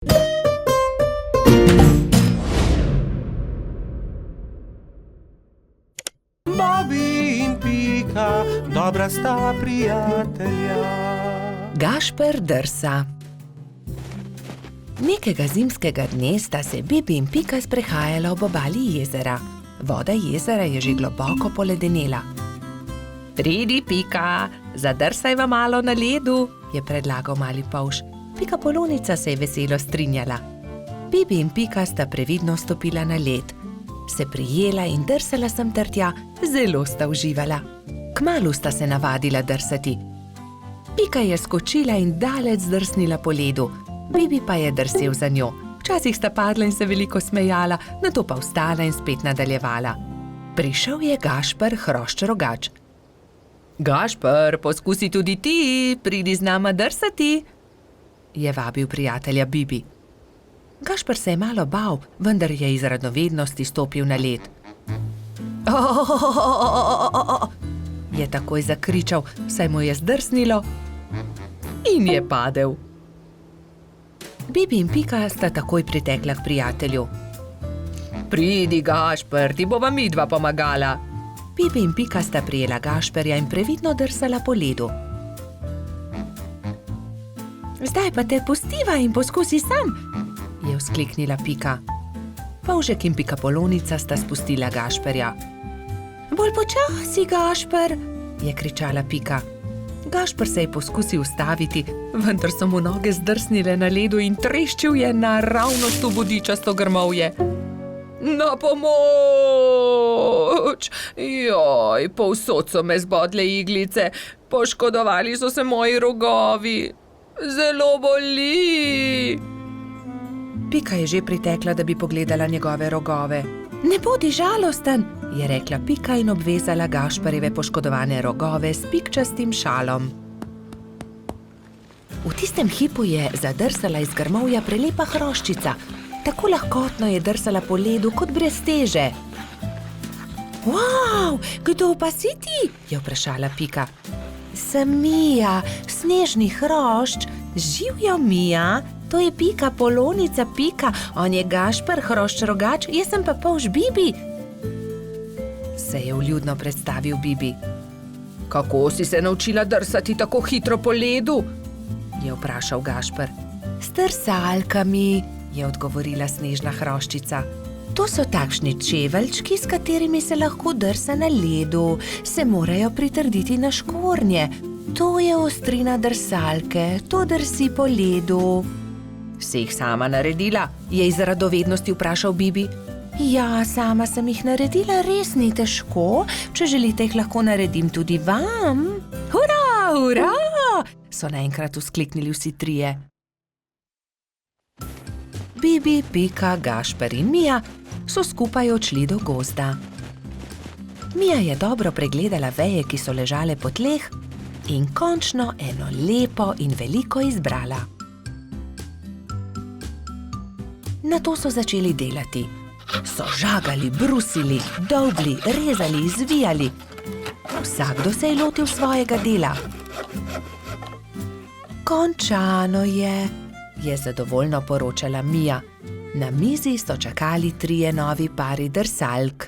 Bobby in Pika, dobra sta prijatelja. Gašper drsa. Nekega zimskega dne sta se Bibi in Pika sprehajala ob obali jezera. Voda jezera je že globoko poledenela. Pridi, Pika, zadrsajva malo na ledu, je predlagal mali polž. Pika Polonica se je veselo strinjala. Bibi in Pika sta previdno stopila na led. Se prijela in drsala sem ter tja, zelo sta uživala. Kmalu sta se navadila drsati. Pika je skočila in daleč zdrsnila po ledu, Bibi pa je drsel za njo. Včasih sta padla in se veliko smejala, nato pa vstala in spet nadaljevala. Prišel je Gašper Hrošč Rogač. Gašper, poskusi tudi ti, pridi z nama drsati, je vabil prijatelja Bibi. Gašper se je malo bal, vendar je iz radovednosti stopil na led. Je takoj zakričal, saj mu je zdrsnilo in je padel. Bibi in Pika sta takoj pritekla k prijatelju. Pridi, Gašper, ti bova midva pomagala. Bibi in Pika sta prijela Gašperja in previdno drsala po ledu. Zdaj pa te pustiva in poskusi sam, je vzkliknila Pika. Polžek in Pika Polonica sta spustila Gašperja. Bolj počasi, Gašper, je kričala Pika. Gašper se je poskusil ustaviti, vendar so mu noge zdrsnile na ledu in treščil je naravnost v bodičasto grmovje. Na pomoč! Joj, povsod so me zbodle iglice, poškodovali so se moji rogovi. Zelo boli! Pika je že pritekla, da bi pogledala njegove rogove. Ne bodi žalosten, je rekla Pika in obvezala Gašperjeve poškodovane rogove s pikčastim šalom. V tistem hipu je zadrsala iz grmovja prelepa hroščica. Tako lahkotno je drsala po ledu kot brez teže. Wow, kdo pa si ti? Je vprašala Pika. Sem Mija, snežni hrošč. Živjo, Mija, to je Pika Polonica Pika, on je Gašper Hrošč Rogač, jaz sem pa polž Bibi. Se je vljudno predstavil Bibi. Kako si se naučila drsati tako hitro po ledu? Je vprašal Gašper. S drsalkami, je odgovorila snežna hroščica. To so takšni čeveljčki, s katerimi se lahko drsa na ledu. Se morajo pritrditi na škornje. To je ostrina drsalke, to drsi po ledu. Si jih sama naredila? Je iz radovednosti vprašal Bibi. Ja, sama sem jih naredila, res ni težko. Če želite, jih lahko naredim tudi vam. Hurra, hurra! So naenkrat vzkliknili vsi trije. Bibi, Pika, Gašper in Mija so skupaj odšli do gozda. Mija je dobro pregledala veje, ki so ležale po tleh, in končno eno lepo in veliko izbrala. Nato so začeli delati. So žagali, brusili, dolgli, rezali, zvijali. Vsakdo se je lotil svojega dela. Končano je zadovoljno poročala Mija. Na mizi so čakali trije novi pari drsalk.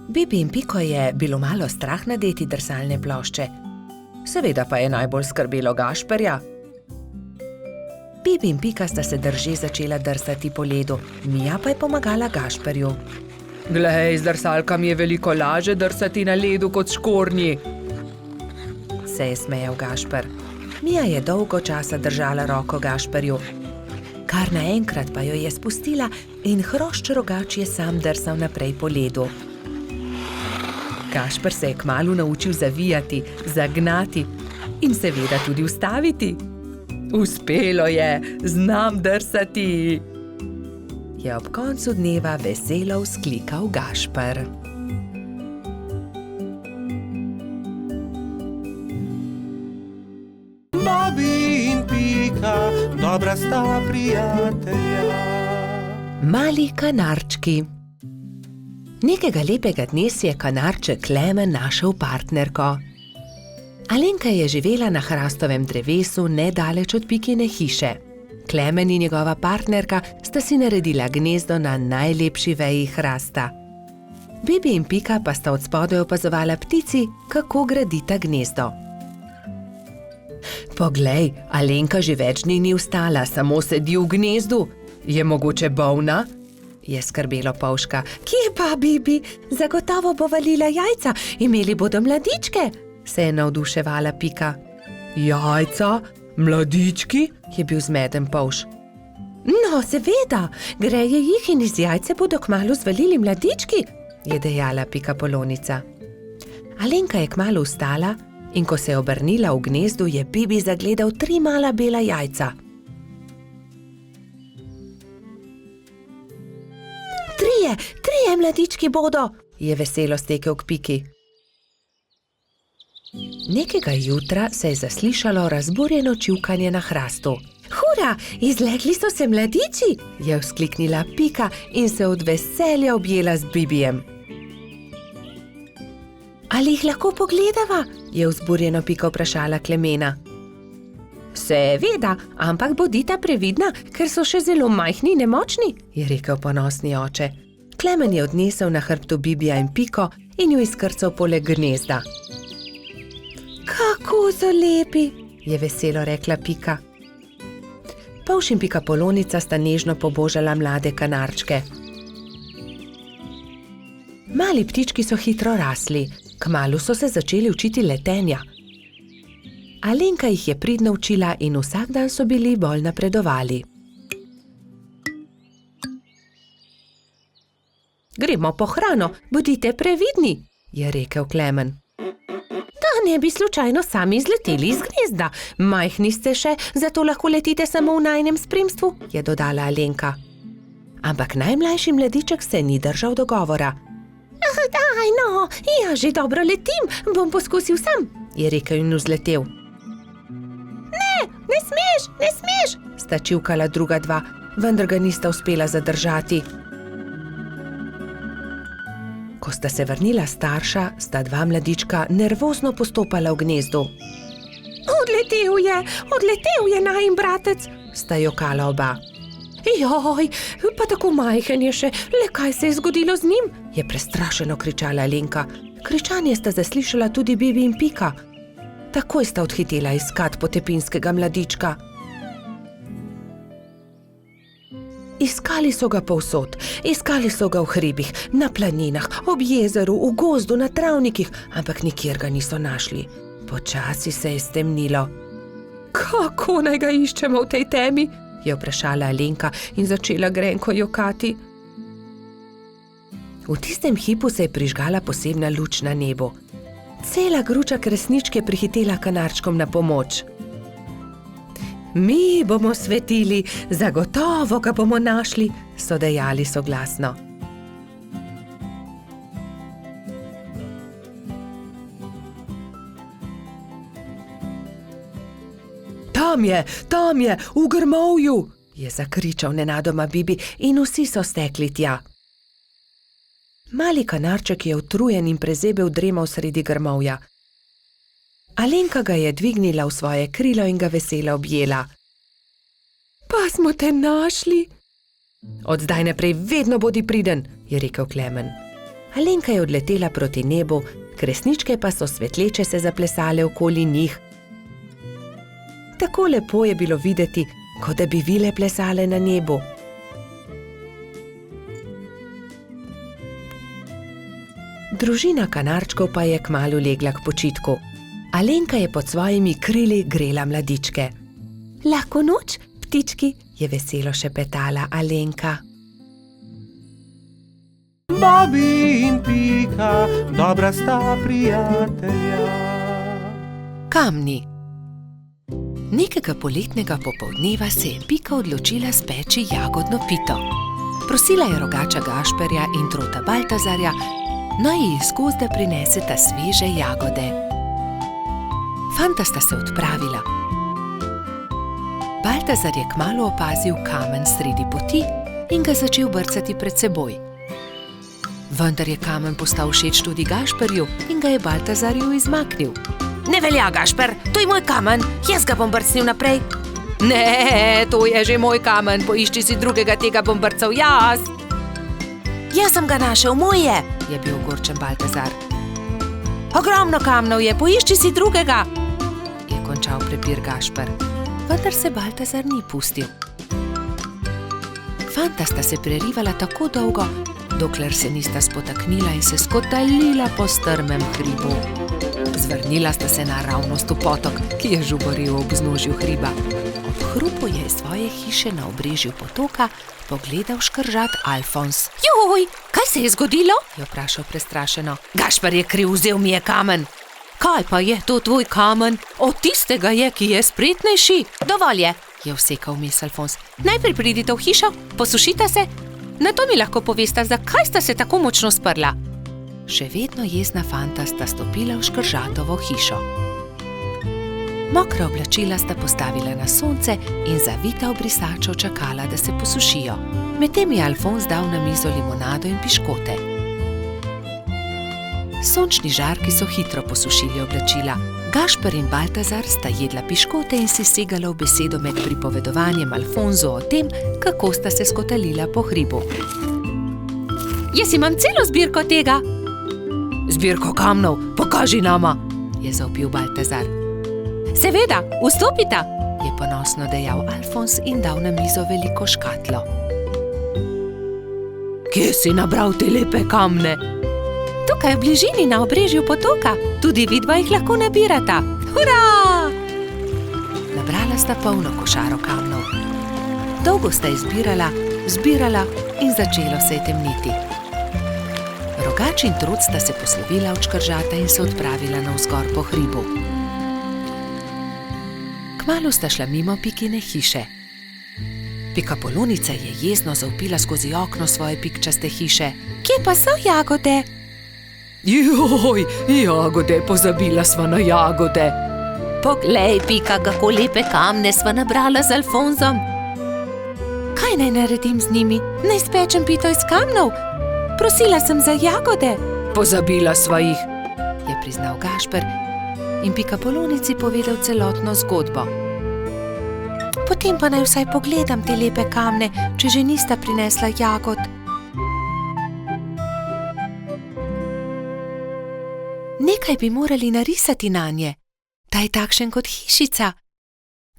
Bibi in Piko je bilo malo strah nadeti drsalne plošče. Seveda pa je najbolj skrbelo Gašperja. Bibi in Pika sta se drže začela drsati po ledu, Mija pa je pomagala Gašperju. Glej, z drsalkami je veliko laže drsati na ledu kot škornji, se je smejal Gašper. Mija je dolgo časa držala roko Gašperju. Kar naenkrat pa jo je spustila in Hrošč Rogač je sam drsal naprej po ledu. Gašper se je kmalu naučil zavijati, zagnati in seveda tudi ustaviti. Uspelo je, znam drsati, je ob koncu dneva veselo vzklikal Gašper. Bobby in Pika, dobra sta prijatelja. Mali kanarčki. Nekega lepega dne si je kanarček Klemen našel partnerko. Alenka je živela na hrastovem drevesu nedaleč od Pikine hiše. Klemen in njegova partnerka sta si naredila gnezdo na najlepši veji hrasta. Bibi in Pika pa sta od spodaj opazovala ptici, kako gradita gnezdo. Poglej, Alenka že več dni ni vstala, samo sedi v gnezdu. Je mogoče bolna? Je skrbelo Polžka. Kje pa, Bibi? Zagotovo bo valila jajca, imeli bodo mladičke, se je navduševala Pika. Jajca? Mladički? Je bil zmeden Polž. No, seveda, greje jih in iz jajce bodo kmalu zvalili mladički, je dejala Pika Polonica. Alenka je kmalu vstala in ko se je obrnila v gnezdu, je Bibi zagledal 3 mala bela jajca. Trije mladički bodo, je veselo stekel k Piki. Nekega jutra se je zaslišalo razburjeno čivkanje na hrastu. Hura, izlegli so se mladiči, je vzkliknila Pika in se od veselja objela z Bibijem. Ali jih lahko pogledava? Je vzburjeno Pika vprašala Klemena. Seveda, ampak bodita previdna, ker so še zelo majhni in nemočni, je rekel ponosni oče. Klemen je odnesel na hrbtu Bibija in Piko in ju izkrcal poleg gnezda. Kako so lepi, je veselo rekla Pika. Polž in Pika Polonica sta nežno pobožala mlade kanarčke. Mali ptički so hitro rasli, kmalu so se začeli učiti letenja. Alenka jih je pridno učila in vsak dan so bili bolj napredovali. Gremo po hrano, bodite previdni, je rekel Klemen. Da ne bi slučajno sami izleteli iz gnezda. Majhni ste še, zato lahko letite samo v najinem spremstvu, je dodala Alenka. Ampak najmlajši mladiček se ni držal dogovora. Daj no, ja že dobro letim, bom poskusil sam, je rekel in vzletel. Ne smeš, sta čivkala druga dva, vendar ga nista uspela zadržati. Ko sta se vrnila starša, sta 2 mladička nervozno postopala v gnezdu. Odletel je najin bratec, sta jokala oba. Joj, pa tako majhen je še, le kaj se je zgodilo z njim, je prestrašeno kričala Alenka. Kričanje sta zaslišala tudi Bibi in Pika. Takoj sta odhitela iskat potepinskega mladička. Iskali so ga povsod, iskali so ga v hribih, na planinah, ob jezeru, v gozdu, na travnikih, ampak nikjer ga niso našli. Počasi se je stemnilo. Kako naj ga iščemo v tej temi? Je vprašala Alenka in začela grenko jokati. V tistem hipu se je prižgala posebna luč na nebu. Cela gruča kresničke prihitela kanarčkom na pomoč. Mi bomo svetili, zagotovo ga bomo našli, so dejali soglasno. Tam je, v grmovju, je zakričal nenadoma Bibi in vsi so stekli tja. Mali kanarček je utrujen in prezebel dremal sredi grmovja. Alenka ga je dvignila v svoje krilo in ga veselo objela. Pa smo te našli. Od zdaj naprej vedno bodi priden, je rekel Klemen. Alenka je odletela proti nebu, kresničke pa so svetleče se zaplesale okoli njih. Tako lepo je bilo videti, kot da bi vile plesale na nebu. Družina kanarčkov pa je kmalu legla k počitku. Alenka je pod svojimi krili grela mladičke. Lahko noč, ptički, je veselo šepetala Alenka. Bobi in Pika, dobra sta prijatelja. Kamni. Nekega poletnega popoldneva se je Pika odločila speči jagodno pito. Prosila je rogača Gašperja in trota Baltazarja, naj ji iz gozda prineseta sveže jagode. Fanta sta se odpravila. Baltazar je kmalu opazil kamen sredi poti in ga začel brcati pred seboj. Vendar je kamen postal všeč tudi Gašperju in ga je Baltazarju izmaknil. Ne velja, Gašper, to je moj kamen, jaz ga bom brcnil naprej. Ne, to je že moj kamen, poišči si drugega, tega bom brcal jaz. Jaz sem ga našel, moj je bil ogorčen Baltazar. Ogromno kamnov je, poišči si drugega, je končal prepir Gašper. Vendar se Baltazar ni pustil. Fanta sta se prerivala tako dolgo, dokler se nista spotaknila in se skotalila po strmem hribu. Zvrnila sta se naravnost v potok, ki je žuboril ob vznožju hriba. Ob hrupu je iz svoje hiše na obrežju potoka pogledal škržat Alfons. Joj, kaj se je zgodilo? Je vprašal prestrašeno. Gašper je kriv, vzel mi je kamen. Kaj pa je to tvoj kamen? Od tistega je, ki je spretnejši. Dovolj je vsekal vmes Alfons. Najprej pridite v hišo, posušite se, nato mi lahko povesta, zakaj sta se tako močno sprla. Še vedno jezna fanta sta stopila v škržatovo hišo. Mokra oblačila sta postavila na sonce in zavita v brisačo čakala, da se posušijo. Medtem je Alfons dal na mizo limonado in piškote. Sončni žarki so hitro posušili oblačila. Gašper in Baltazar sta jedla piškote in si segala v besedo med pripovedovanjem Alfonzu o tem, kako sta se skotalila po hribu. Jaz imam celo zbirko tega. Zbirko kamnov, pokaži nama, je zavpil Baltazar. Seveda, vstopita, je ponosno dejal Alfons in dal na mizo veliko škatlo. Kje si nabral te lepe kamne? Tukaj v bližini na obrežju potoka, tudi vidva jih lahko nabirata. Hurra! Nabrala sta polno košaro kamnov. Dolgo sta izbirala, zbirala in začelo se je temniti. Rogač in Trud sta se poslovila od škržata in se odpravila navzgor po hribu. Kmalu sta šla mimo Pikine hiše. Pikapolonica je jezno zavpila skozi okno svoje pikčaste hiše. Kje pa so jagode? Joj, jagode, pozabila sva na jagode. Poglej, Pika, kako lepe kamne sva nabrala z Alfonzom. Kaj naj naredim z njimi? Naj spečem pito iz kamnov? Prosila sem za jagode. Pozabila sva jih, je priznal Gašper in Pikapolonici povedal celotno zgodbo. Potem pa naj vsaj pogledam te lepe kamne, če že nista prinesla jagod. Nekaj bi morali narisati nanje. Ta je takšen kot hišica.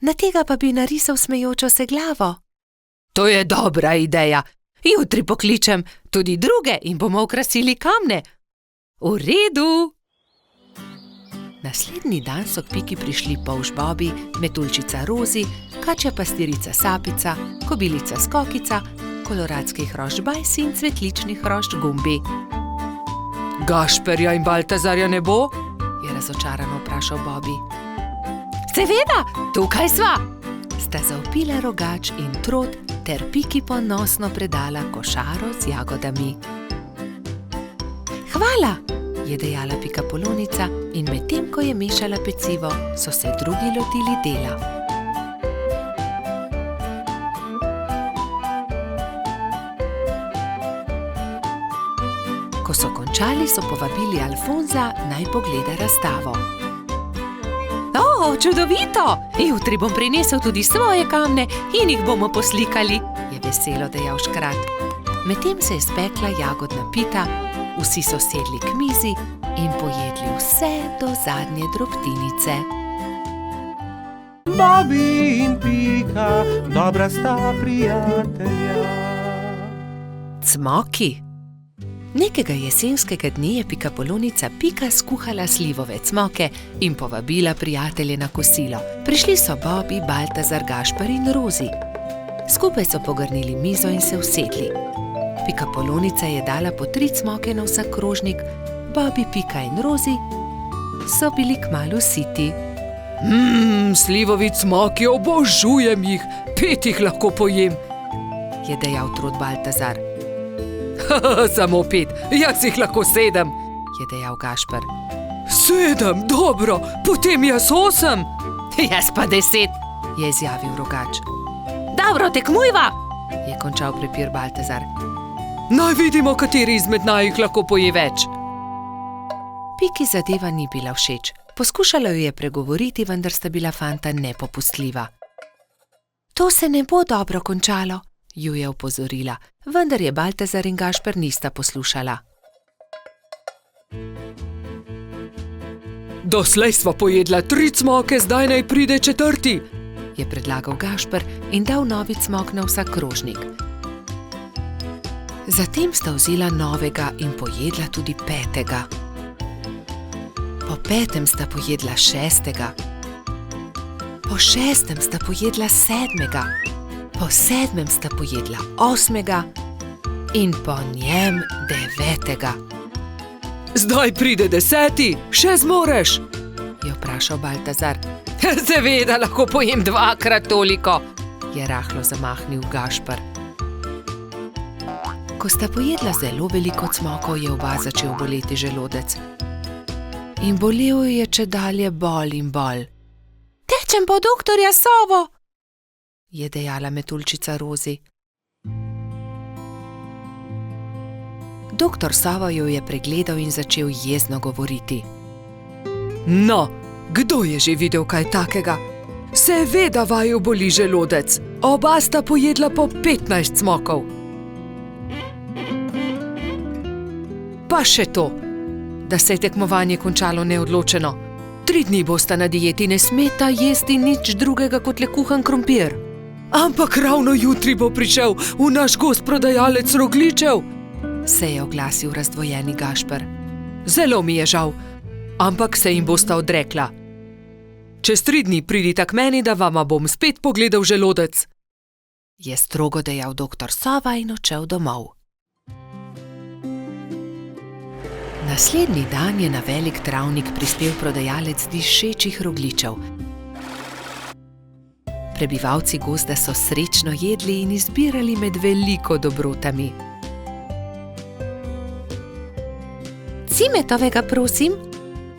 Na tega pa bi narisal smejočo se glavo. To je dobra ideja. Jutri pokličem tudi druge in bomo okrasili kamne. V redu. Naslednji dan so k Piki prišli polž Bobi, metuljčica Rozi, kačja pastirica Sapica, kobilica Skokica, koloradski hrošč Bajsi in cvetlični hrošč Gumbi. Gašperja in Baltazarja ne bo? Je razočarano vprašal Bobi. Seveda, tukaj sva! Sta zavpila Rogač in Trod ter Piki ponosno predala košaro z jagodami. Hvala, je dejala Pikapolonica in medtem, ko je mešala pecivo, so se drugi lotili dela. Ko so končali, so povabili Alfonza, naj pogleda razstavo. O, čudovito! Jutri bom prinesel tudi svoje kamne in jih bomo poslikali, je veselo dejal škrat. Medtem se je spekla jagodna pita, vsi so sedli k mizi in pojedli vse do zadnje drobtinice. Bobi in Pika, dobra sta prijatelja. Cmoki. Nekega jesenskega dne je Pikapolonica Pika skuhala slivove cmoke in povabila prijatelje na kosilo. Prišli so Bobi, Baltazar, Gašper in Rozi. Skupaj so pogrnili mizo in se usedli. Pikapolonica je dala po 3 cmoke na vsak krožnik, Bobi, Pika in Rozi so bili kmalu siti. Slivovi cmoki, obožujem jih, 5 jih lahko pojem, je dejal Trud Baltazar. Samo 5, jaz jih lahko 7, je dejal Gašper. 7, dobro, potem jaz 8. Jaz pa 10, je izjavil Rogač. Dobro, tekmujva, je končal prepir Baltazar. Naj vidimo, kateri izmed naju lahko poje več. Piki zadeva ni bila všeč. Poskušala jo je pregovoriti, vendar sta bila fanta nepopustljiva. To se ne bo dobro končalo, ju je opozorila, vendar je Baltazar in Gašper nista poslušala. Doslej sva pojedla 3 cmoke, zdaj naj pride 4. Je predlagal Gašper in dal novi cmok na vsak krožnik. Zatem sta vzela novega in pojedla tudi 5. Po 5. sta pojedla 6. Po 6. sta pojedla 7. Po 7. sta pojedla 8. in po njem 9. Zdaj pride 10, še zmoreš? Je vprašal Baltazar. Seveda, lahko pojem 2-krat toliko, je rahlo zamahnil Gašper. Ko sta pojedla zelo veliko cmokov, je oba začel boleti želodec. In bolel je čedalje bolj in bolj. Tečem po doktorja Sovo, je dejala metuljčica Rozi. Doktor Sova jo je pregledal in začel jezno govoriti. No, kdo je že videl kaj takega? Seveda vaju boli želodec. Oba sta pojedla po 15 cmokov. Pa še to, da se je tekmovanje končalo neodločeno. 3 dni bosta na dieti, ne smeta jesti nič drugega kot le kuhan krompir. Ampak ravno jutri bo prišel v naš gost prodajalec rogljičev, se je oglasil razdvojeni Gašper. Zelo mi je žal, ampak se jim bosta odrekla. Čez 3 dni pridita k meni, da vama bom spet pogledal želodec, je strogo dejal doktor Sova in odšel domov. Naslednji dan je na velik travnik prispel prodajalec dišečih rogljičev. Prebivalci gozda so srečno jedli in izbirali med veliko dobrotami. Cimetovega, prosim,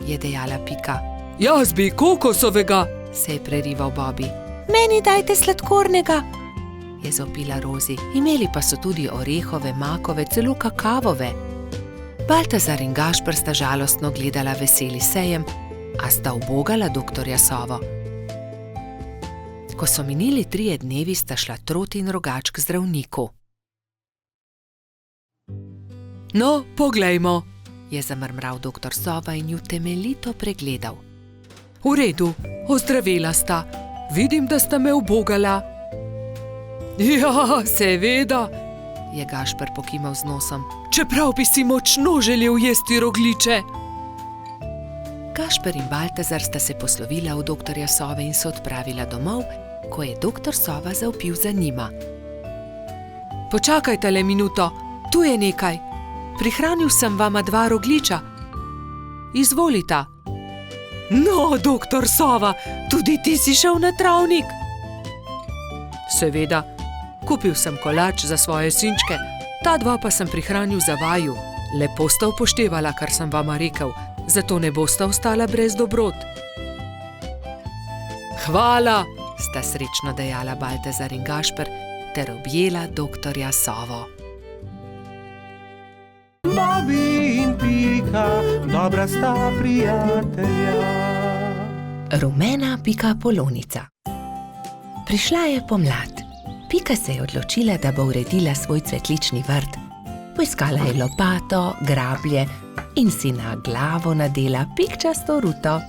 je dejala Pika. Jaz bi kokosovega, se je prerival Bobby. Meni dajte sladkornega, je zopila Rozi. Imeli pa so tudi orehove, makove, celo kakavove. Baltazar in Gašper sta žalostno gledala veseli sejem, a sta ubogala doktorja Sovo. Ko so minili 3 dnevi, sta šla Troti in Rogač k zdravniku. No, poglejmo, je zamrmral doktor Sova in ju temeljito pregledal. V redu, ozdravela sta. Vidim, da sta me ubogala. Ja, seveda, je Gašper pokimal z nosom. Čeprav bi si močno želel jesti rogljiče. Gašper in Baltazar sta se poslovila od doktorja Sove in se odpravila domov, ko je doktor Sova zavpil za njima. Počakajte le minuto, tu je nekaj. Prihranil sem vama 2 rogljiča. Izvolita. No, doktor Sova, tudi ti si šel na travnik? Seveda, kupil sem kolač za svoje sinčke, ta 2 pa sem prihranil za vaju. Lepo sta upoštevala, kar sem vama rekel, zato ne bosta ostala brez dobrot. Hvala, sta srečno dejala Baltazar in Gašper ter objela doktorja Sovo. Bobby in Pika, dobra sta prijatelja. Rumena Pika Polonica. Prišla je pomlad. Pika se je odločila, da bo uredila svoj cvetlični vrt. Poiskala je lopato, grablje in si na glavo nadela pikčasto ruto.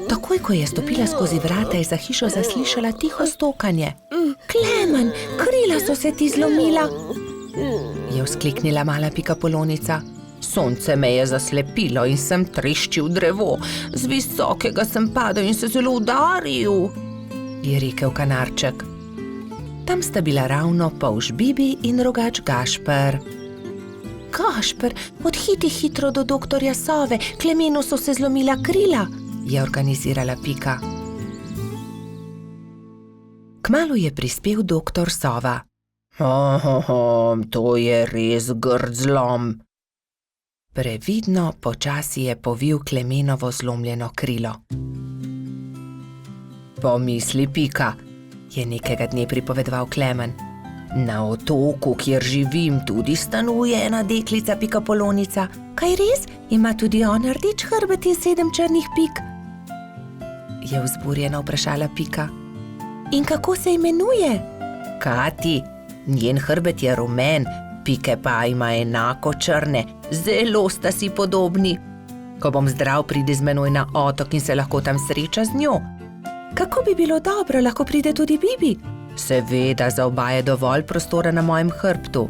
Takoj, ko je stopila skozi vrata, je za hišo zaslišala tiho stokanje. Klemen, krila so se ti zlomila, je vzkliknila mala Pika Polonica. Sonce me je zaslepilo in sem treščil drevo. Z visokega sem padel in se zelo udaril, je rekel kanarček. Tam sta bila ravno polž Bibi in Rogač Gašper. Gašper, odhiti hitro do doktorja Sove, Klemenu so se zlomila krila, je organizirala Pika. Kmalu je prispel doktor Sova. To je res grd zlom. Previdno počasi je povil Klemenovo zlomljeno krilo. Pomisli, Pika, je nekega dne pripovedoval Klemen. Na otoku, kjer živim, tudi stanuje ena deklica Pika Polonica. Kaj res? Ima tudi ona rdeč hrbet in 7 črnih pik? je vzburjeno vprašala Pika. In kako se imenuje? Kati, njen hrbet je rumen, Pike pa ima enako črne, zelo sta si podobni. Ko bom zdrav, pride z menoj na otok in se lahko tam sreča z njo. Kako bi bilo dobro, lahko pride tudi Bibi? Seveda, za oba je dovolj prostora na mojem hrbtu.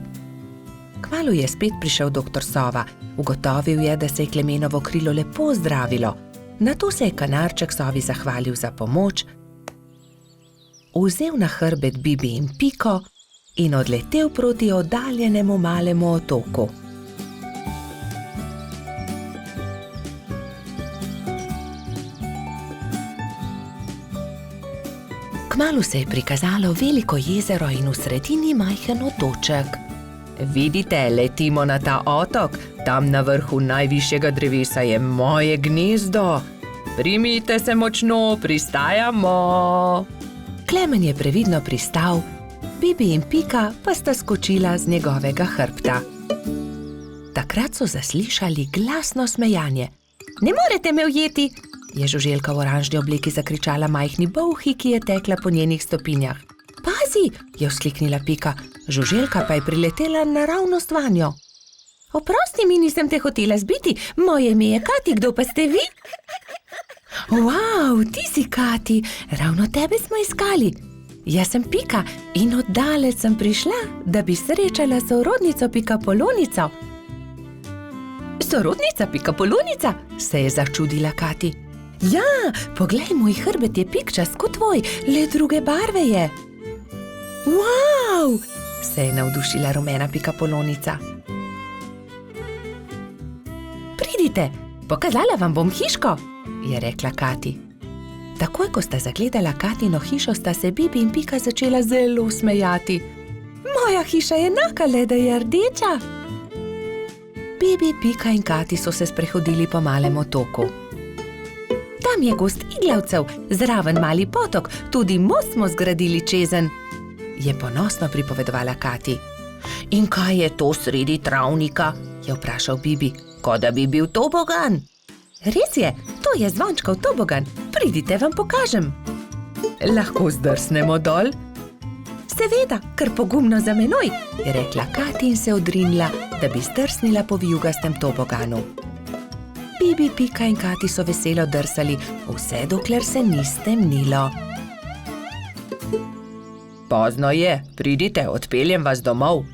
Kmalu je spet prišel doktor Sova. Ugotovil je, da se je Klemenovo krilo lepo zdravilo. Nato se je kanarček Sovi zahvalil za pomoč, vzel na hrbet Bibi in Piko in odletel proti oddaljenemu malemu otoku. Kmalu se je prikazalo veliko jezero in v sredini majhen otoček. Vidite, letimo na ta otok, tam na vrhu najvišjega drevesa je moje gnezdo. Primite se močno, pristajamo. Klemen je previdno pristal, Bibi in Pika pa sta skočila z njegovega hrbta. Takrat so zaslišali glasno smejanje. Ne morete me ujeti, je žuželka v oranžni obleki zakričala majhni bolhi, ki je tekla po njenih stopinjah. Pazi, je vzkliknila Pika, žuželka pa je priletela naravnost vanjo. Oprosti mi, nisem te hotela zbiti, moje ime je Kati, kdo pa ste vi? Wow, ti si Kati, ravno tebe smo iskali. Jaz sem Pika in oddaleč sem prišla, da bi srečala sorodnico Pikapolonico. Sorodnica Pikapolonica, se je začudila Kati. Ja, poglej, moj hrbet je pikčast kot tvoj, le druge barve je. Wow, se je navdušila rumena Pikapolonica. Pridite, pokazala vam bom hiško, je rekla Kati. Takoj, ko sta zagledala Katino hišo, sta se Bibi in Pika začela zelo smejati. Moja hiša je enaka, le da je rdeča. Bibi, Pika in Kati so se sprehodili po malem otoku. Tam je gost iglavcev, zraven mali potok, tudi most smo zgradili čezenj, je ponosno pripovedovala Kati. In kaj je to sredi travnika, je vprašal Bibi, kot da bi bil tobogan. Res je, to je zvončkov tobogan, pridite, vam pokažem. Lahko zdrsnemo dol? Seveda, kar pogumno za menoj, je rekla Kati in se odrinila, da bi zdrsnila po vijugastem toboganu. Bibi, Pika in Kati so veselo drsali, vse dokler se ni stemnilo. Pozno je, pridite, odpeljem vas domov,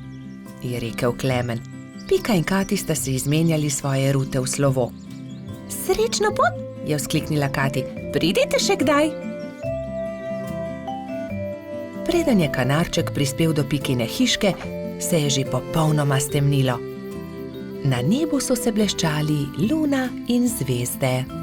je rekel Klemen. Pika in Kati sta se izmenjali svoje rute v slovo. Srečno pot, je vzkliknila Kati, pridite še kdaj. Preden je kanarček prispel do Pikine hiške, se je že popolnoma stemnilo. Na nebu so se bleščali luna in zvezde.